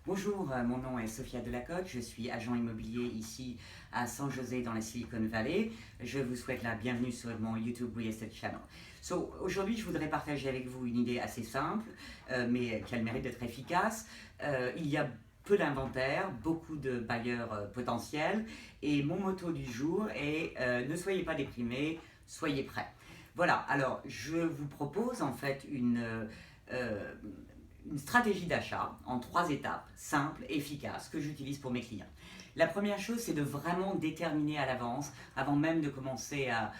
Bonjour, mon nom est Sophia Delacote, je suis agent immobilier ici à San José dans la Silicon Valley. Je vous souhaite la bienvenue sur mon YouTube Real Estate Channel. Aujourd'hui, je voudrais partager avec vous une idée assez simple, mais qui a le mérite d'être efficace. Il y a peu d'inventaire, beaucoup de bailleurs potentiels, et mon motto du jour est ne soyez pas déprimés, soyez prêts. Voilà, alors je vous propose en fait une stratégie d'achat en 3 étapes, simples, efficaces, que j'utilise pour mes clients. La première chose, c'est de vraiment déterminer à l'avance, avant même de commencer à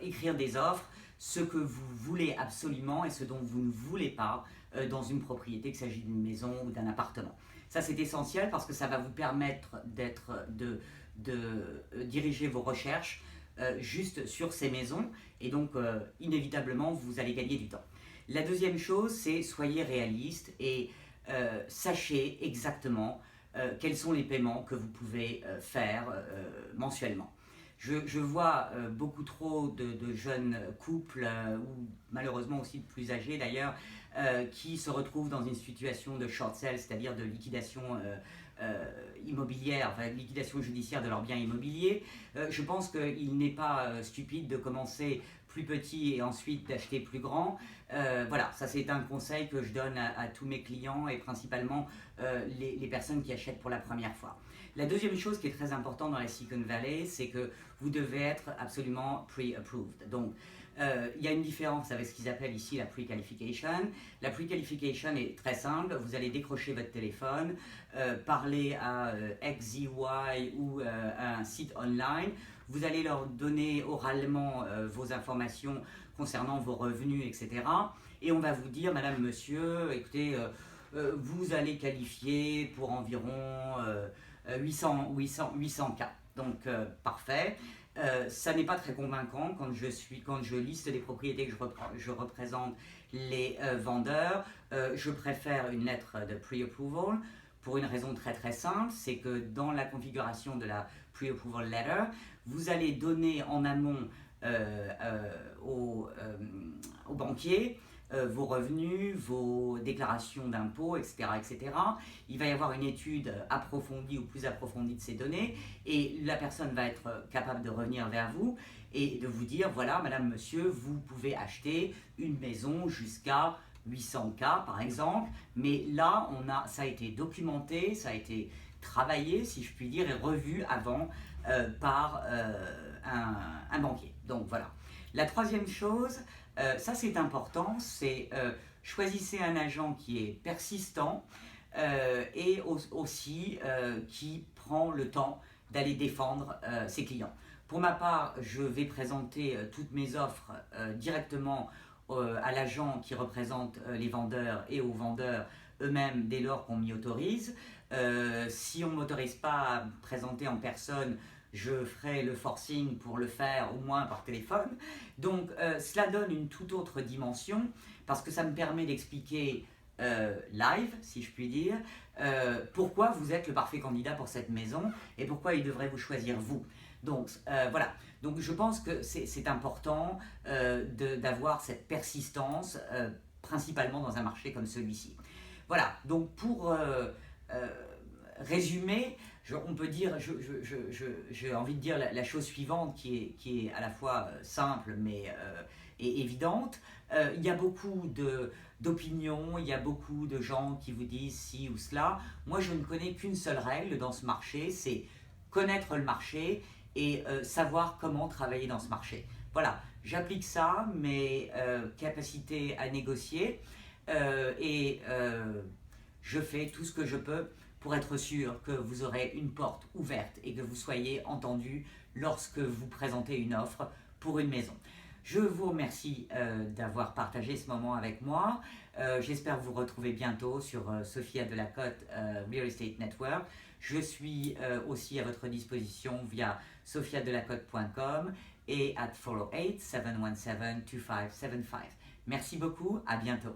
écrire des offres, ce que vous voulez absolument et ce dont vous ne voulez pas dans une propriété, qu'il s'agisse d'une maison ou d'un appartement. Ça, c'est essentiel parce que ça va vous permettre de diriger vos recherches juste sur ces maisons et donc inévitablement, vous allez gagner du temps. La deuxième chose, c'est soyez réaliste et sachez exactement quels sont les paiements que vous pouvez faire mensuellement. Je vois beaucoup trop de jeunes couples, ou malheureusement aussi de plus âgés d'ailleurs, qui se retrouvent dans une situation de short sale, c'est-à-dire de liquidation immobilière, enfin liquidation judiciaire de leurs biens immobiliers. Je pense qu'il n'est pas stupide de commencer plus petit et ensuite d'acheter plus grand. Voilà, ça c'est un conseil que je donne à tous mes clients et principalement les personnes qui achètent pour la première fois. La deuxième chose qui est très importante dans la Silicon Valley, c'est que vous devez être absolument pre-approved. Donc, il y a une différence avec ce qu'ils appellent ici la pre-qualification. La pre-qualification est très simple. Vous allez décrocher votre téléphone, parler à XZY ou à un site online. Vous allez leur donner oralement vos informations concernant vos revenus, etc. Et on va vous dire, madame, monsieur, écoutez, vous allez qualifier pour environ 800 K. Donc, parfait. Ça n'est pas très convaincant quand je liste des propriétés que je représente les vendeurs. Je préfère une lettre de pre-approval pour une raison très très simple, c'est que dans la configuration de la pre-approval letter, vous allez donner en amont au banquier vos revenus, vos déclarations d'impôts, etc., etc. Il va y avoir une étude approfondie ou plus approfondie de ces données et la personne va être capable de revenir vers vous et de vous dire, voilà, madame, monsieur, vous pouvez acheter une maison jusqu'à 800 K par exemple, mais là, ça a été documenté, ça a été travaillé, si je puis dire, et revu avant par un banquier. Donc voilà. La troisième chose, ça c'est important, c'est choisissez un agent qui est persistant et aussi qui prend le temps d'aller défendre ses clients. Pour ma part, je vais présenter toutes mes offres directement à l'agent qui représente les vendeurs et aux vendeurs eux-mêmes dès lors qu'on m'y autorise. Si on ne m'autorise pas à me présenter en personne, je ferai le forcing pour le faire au moins par téléphone. Donc cela donne une toute autre dimension parce que ça me permet d'expliquer live, si je puis dire, pourquoi vous êtes le parfait candidat pour cette maison et pourquoi il devrait vous choisir vous. Donc voilà, donc je pense que c'est important d'avoir cette persistance, principalement dans un marché comme celui-ci. Voilà, donc pour résumer, on peut dire, j'ai envie de dire la chose suivante qui est à la fois simple mais et évidente. Il y a beaucoup d'opinions, il y a beaucoup de gens qui vous disent ci ou cela. Moi, je ne connais qu'une seule règle dans ce marché, c'est connaître le marché et savoir comment travailler dans ce marché. Voilà, j'applique ça, mes capacités à négocier et je fais tout ce que je peux pour être sûr que vous aurez une porte ouverte et que vous soyez entendu lorsque vous présentez une offre pour une maison. Je vous remercie d'avoir partagé ce moment avec moi. J'espère vous retrouver bientôt sur Sophia Delacote Real Estate Network. Je suis aussi à votre disposition via sophiadelacote.com et at 408-717-2575. Merci beaucoup, à bientôt.